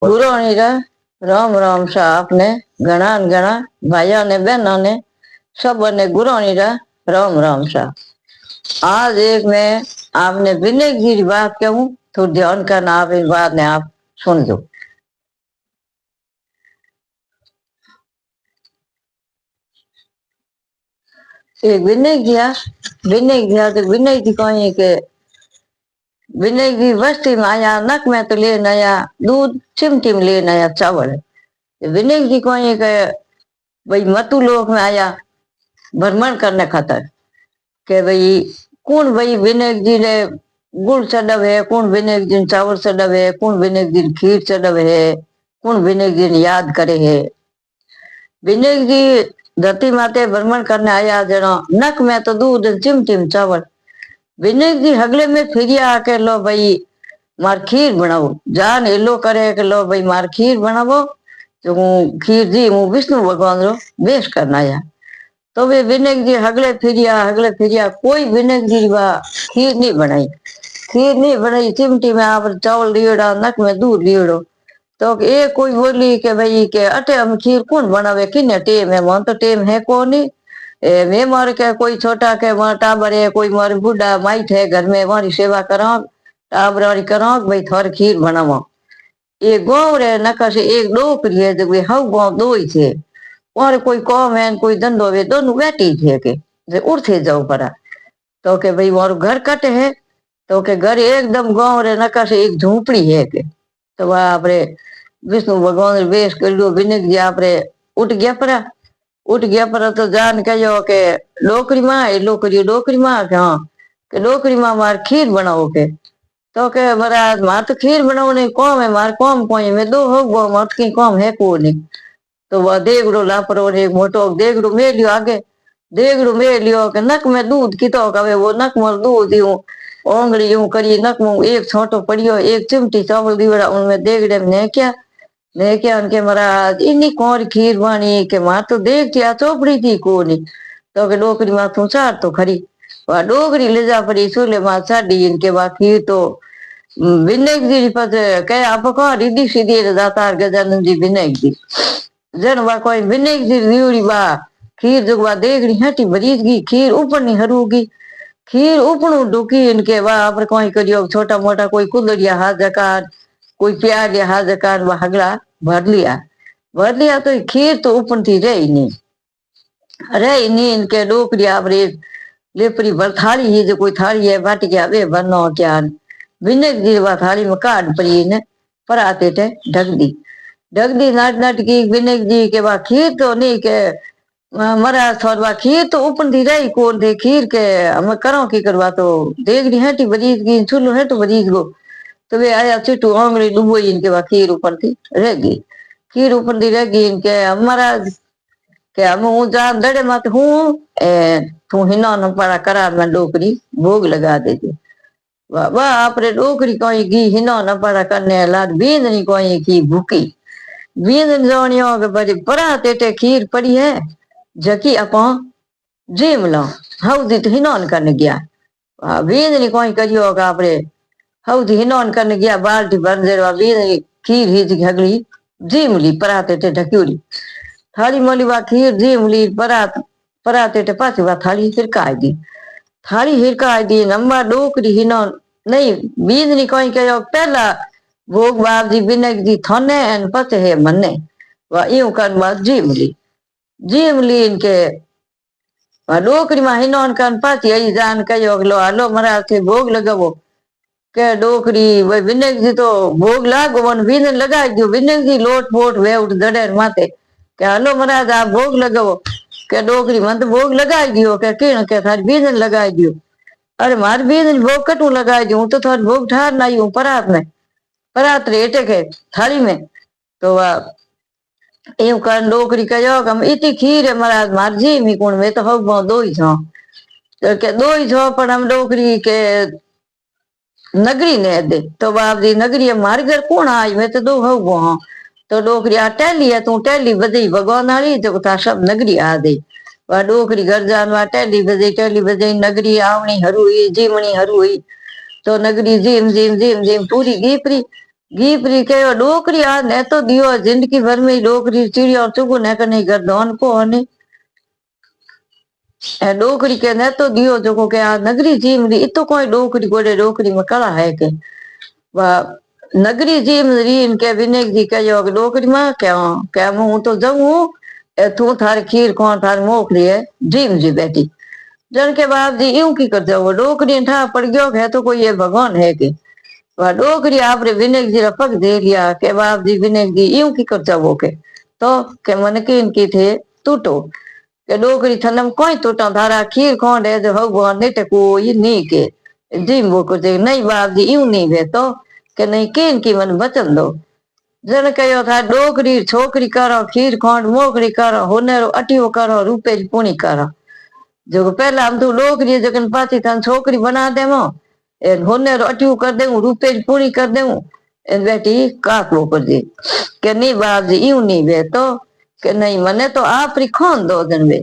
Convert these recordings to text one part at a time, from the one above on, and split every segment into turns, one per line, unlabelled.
गुरु राम राम सा आपने घना घना भाइयों ने बहनों ने सब ने गुरु राम राम सा। आज एक मैं आपने विनय की बात कहूँ तो ध्यान करना, आप इस बात ने आप सुन दो। एक विनय किया तो विनय की कहीं के विनय की बस्ती में आया, नक में तो ले नया दूध, चिमटी में ले नया चावल। विनय की कहीं के भाई मतु लोक में आया भ्रमण करने खातर के भाई कौन भाई विनय जी ने गुड़ चढ़व है, कौन विनय जी चावल चढ़व है, कौन विनय जी खीर चढ़व है, कौन विनय जी ने याद करे है। विनय जी धरती माते भ्रमण करने आया, जनो नक में तो दूध, चिमटी में चावल। विनय जी हगले में फिरिया आके लो भाई मार खीर बनाओ, जान एलो करे के लो भाई मार खीर बनावो, तो हूँ खीर जी हूँ विष्णु भगवान रो बेश करना आया। तो वे विनय जी हगले फिरिया कोई विनय जी वा खीर नहीं बनाई। चिमटी में आप चावल लियोड़ा, नक में दूध लियोड़ो। तो एक कोई बोली के भाई के अटे हम खीर कौन बनावे, किन्ने टेम है, मन तो टेम है कौन ही। मैं मार के कोई छोटा के मार टाबर है, कोई मार बुढ़ा माइट है घर में, मारी सेवा करा टाबरारी करा भाई थोर खीर बनावा। एक गाँव रे नका से एक डोकरी है, जो हव गाँव दो ही थे, और कोई कौम है कोई धंधो है, दोनों बैठी थे के उड़ते जाओ पड़ा। तो के भाई मारो घर कटे है, तो के घर एकदम गाँव रे नका से एक झूपड़ी है के। तो वह आपरे विष्णु भगवान वेश कर लो, विनय जी आपरे उठ गया परा तो जान कहो के लोकरी माँ हाँ के लोकरी माँ मार खीर बनाओ के। तो के महाराज मार तो खीर बनाओ कौम है, मार कौम कोई मैं दो हो मार की कौम है को नहीं। तो वह देगड़ो लापरो एक मोटो देगड़ो में लियो आगे, देगड़ो में लियो के नक में दूध की तो कवे वो नक में दूध यूं ओंगली यूं करी नक में एक छोटो पड़ियो, एक चिमटी चावल दीवड़ा उनमें देगड़े में क्या उनके महाराज इन्नी कौन खीर बनी के मार तो देख दिया चौपड़ी थी को नहीं। तो के डोकरी माँ तू चार तो खरी वह डोकरी ले जा पड़ी चूल्हे माँ चाड़ी इनके बाद खीर तो विनय जी पर कह आप कौन रिद्धि सीधी जाता गजानंद जी विनय जी जन वा कोई विनय जी रिवड़ी बा खीर जो बा देखड़ी हटी भरीज गई खीर ऊपर नहीं हरूगी, खीर ऊपर डुकी इनके वहां पर कोई करियो छोटा मोटा कोई कुदरिया हाथ जकार कोई प्यार या हाथ जकार वह हगला भर लिया तो खीर तो ऊपर थी रही नहीं इनके डोकरी आपरे लेपरी भर थाली ही जो कोई थाली है बट गया वे बनो क्या विनय जी वह थाली में काट पड़ी ने पर आते थे ढक दी नाट की विनय जी के वह खीर तो नहीं के मरा थोड़ा खीर तो ऊपर थी रही कौन थे खीर के हम करो की करवा तो देखनी है बरीज गई चूल्हो है तो बरीज गो। तो वे आया चिटू आंगली डूबो इनके बाद खीर ऊपर थी रह गई इनके हमारा के हम हूँ जान दड़े मत हूँ तू हिना न पड़ा करा मैं डोकरी भोग लगा देती वाह आपरे डोकरी कोई घी हिना न पड़ा करने लाद बींदनी कोई की भूखी बींदन जोनियो के बड़ी परा तेटे खीर पड़ी है जकी अपा जिम लो हौदी तो हिनौन करने गया बींदनी कोई करियो आपरे हौदी हिनौन करने गया बाल्टी भर दे बींदनी खीर ही झगली जिम ली पराते टे ढक्यूरी थाली मोली वा खीर जिम ली पराते टे पासी वा थाली हिरका दी नंबर डोकरी हिनौन नहीं बींदनी कोई कहो पहला भोग बाप जी विनय जी थने एन पते है मन्ने वा यूं कर बात जिम ली इनके डोकरी में हिनौन कर पाती आई जान कहो लो हलो मरा थे भोग लगावो के डोकरी भाई विनय जी तो भोग लागो वन विनय लगा दियो विनय जी लोट फोट वे उठ दड़ेर माते के हलो महाराज आप भोग लगावो के डोकरी मन तो भोग लगा दियो के किण के थारी विनय लगा दियो। अरे मार विनय भोग कटू लगा दियो तो थार भोग ठार ना यूं परात रेटे के थाली में। तो यूं कर डोकरी कहो हम इतनी खीर है महाराज मार जी मी कौन में तो हो दो ही छो तो के दो ही छो पर हम डोकरी के नगरी ने दे तो बाप जी नगरी मारे घर कौन आई मैं तो दो हो हाँ तो डोकरी आ टहली है तू टहली बजाई भगवान आली तो था सब नगरी आ दे वह डोकरी घर जान वह टहली बजाई नगरी आवनी हरू हुई जीमनी हरू हुई तो नगरी जिम पूरी गीपरी गीपरी कहो डोकरी आज ने तो दियो जिंदगी भर में डोकरी चिड़िया और चुगु ने कने गर्दन को हने डोकरी के ने तो दियो जो के आज नगरी जीम री इतो कोई डोकरी गोड़े डोकरी में कला है के वा नगरी जीम री इनके विनेक जी कहो डोकरी में क्या मैं तो जाऊं तू थार खीर कौन थार मोकली है जीम जी बेटी जन के बाप जी यूं की कर जाओ डोकरी ठा पड़ गयो है तो कोई ये भगवान है के वह डोकरी आपरे विनेक जी पग दे लिया के बाप जी विनेक जी यूं की कर जाओ के तो के मन की इनकी थे टूटो के डोकरी थनम कोई टूटा धारा खीर कौन है जो भगवान नहीं टको ये नहीं के जीम वो कुछ नहीं बाप जी यूं नहीं वे तो के नहीं के इनकी मन बचन दो जन कहो था डोकरी छोकरी करो खीर खोंड मोकरी करो होनेरो अटियो करो रूपे पुणी करो जो पहला हम तो डोकरी जगन पाती था छोकरी बना दे होने अटियो कर दे रूपे पूरी कर दे बेटी काकलो कर दे के नहीं बाप जी यूं नहीं वे तो के नहीं मने तो आप री खोन दो जन वे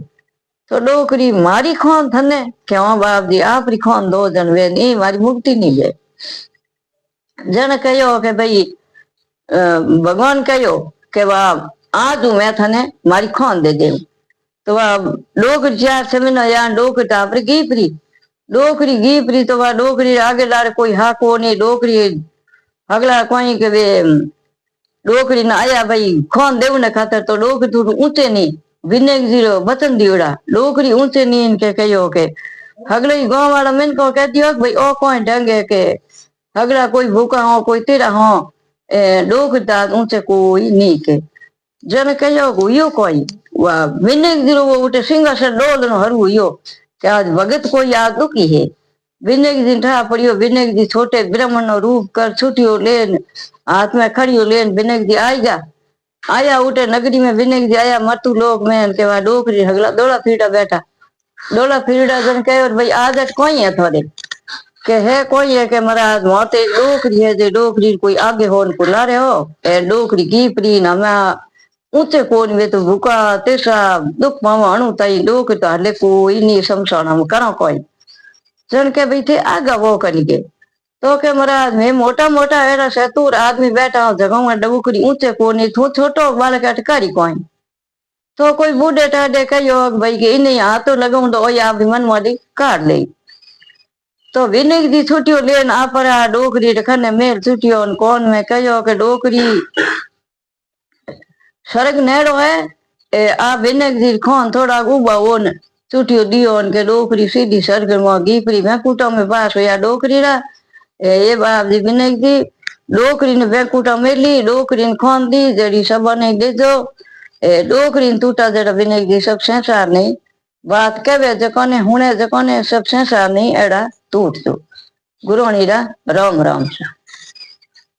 तो डोकरी मारी खोन थने क्यों बाप जी आप री खोन दो जन वे नहीं मारी मुक्ति नहीं वे जन कहो के भाई भगवान कहो के बाप आज मैं थने मारी खोन दे दे तो वह डोकरी चार समय या डोकरी तापरी गीपरी डोकरी गीपरी तो वह डोकरी आगे लार कोई हाको नहीं डोकरी अगला कोई के वे डोकरी ना आया भाई खोन देव ने खातर तो डोकरी थोड़ा ऊंचे नहीं विनेक जीरो बचन दियोड़ा डोकरी ऊंचे नहीं इनके कहो के अगले गांव वाला मैंने को कहती हो भाई ओ कोई ढंगे के अगला कोई भूखा हो कोई तेरा हो डोकरी ता ऊंचे कोई नहीं के जन कहो यो कोई वह विनेक जीरो वो उठे सिंहासन डोल नो हरु यो कि आज भगत कोई याद दुखी है विनेक जी ठा पड़ियो विनेक जी छोटे ब्राह्मण नो रूप कर छुटियो लेन हाथ में खड़ियो लेन विनेक जी आएगा आया उठे नगरी में विनेक जी आया मतु लोग में के वह डोकरी हगला दौड़ा फिरड़ा बैठा डोला फिरड़ा जन कहो भाई आज कोई है थोड़े के है कोई है के महाराज मोते डोकरी है जे डोकरी कोई आगे हो को ना रहे हो ए डोकरी गीपरी ना मैं ऊंचे कोन वे तो भूखा तेसा दुख मामा अणु ताई डोक तो हले कोई नहीं समझाना हम करो कोई जन के भाई थे आगा वो करिए तो के महाराज मैं मोटा मोटा ऐसा शतुर आदमी बैठा हूँ जगह में डबुकरी ऊंचे कोनी थू छोटो बालक अटकारी कोई तो कोई बूढ़े टाढ़े कहो भाई के इन्हें हाथ तो लगाऊ तो ओ आप मन मारी काट ले तो विनेक जी छुट्टियों लेन आ पर डोकरी रखने मेल छुट्टियों कौन में कहो के डोकरी सरग नेड़ो है आ विनेक जी खोन थोड़ा उबा हो न छुट्टियो दियो के डोकरी सीधी सरग में गीपरी में कूटा में पास होया डोकरी रा ये बाप जी विनेक जी डोकरी ने बेकूटा मेली डोकरी ने खोन दी जड़ी सब ने दे दो डोकरी ने टूटा जरा विनेक जी सब संसार नहीं बात कहे जकोने हुने जकोने सब संसार नहीं एड़ा टूट दो गुरुणी रा राम राम से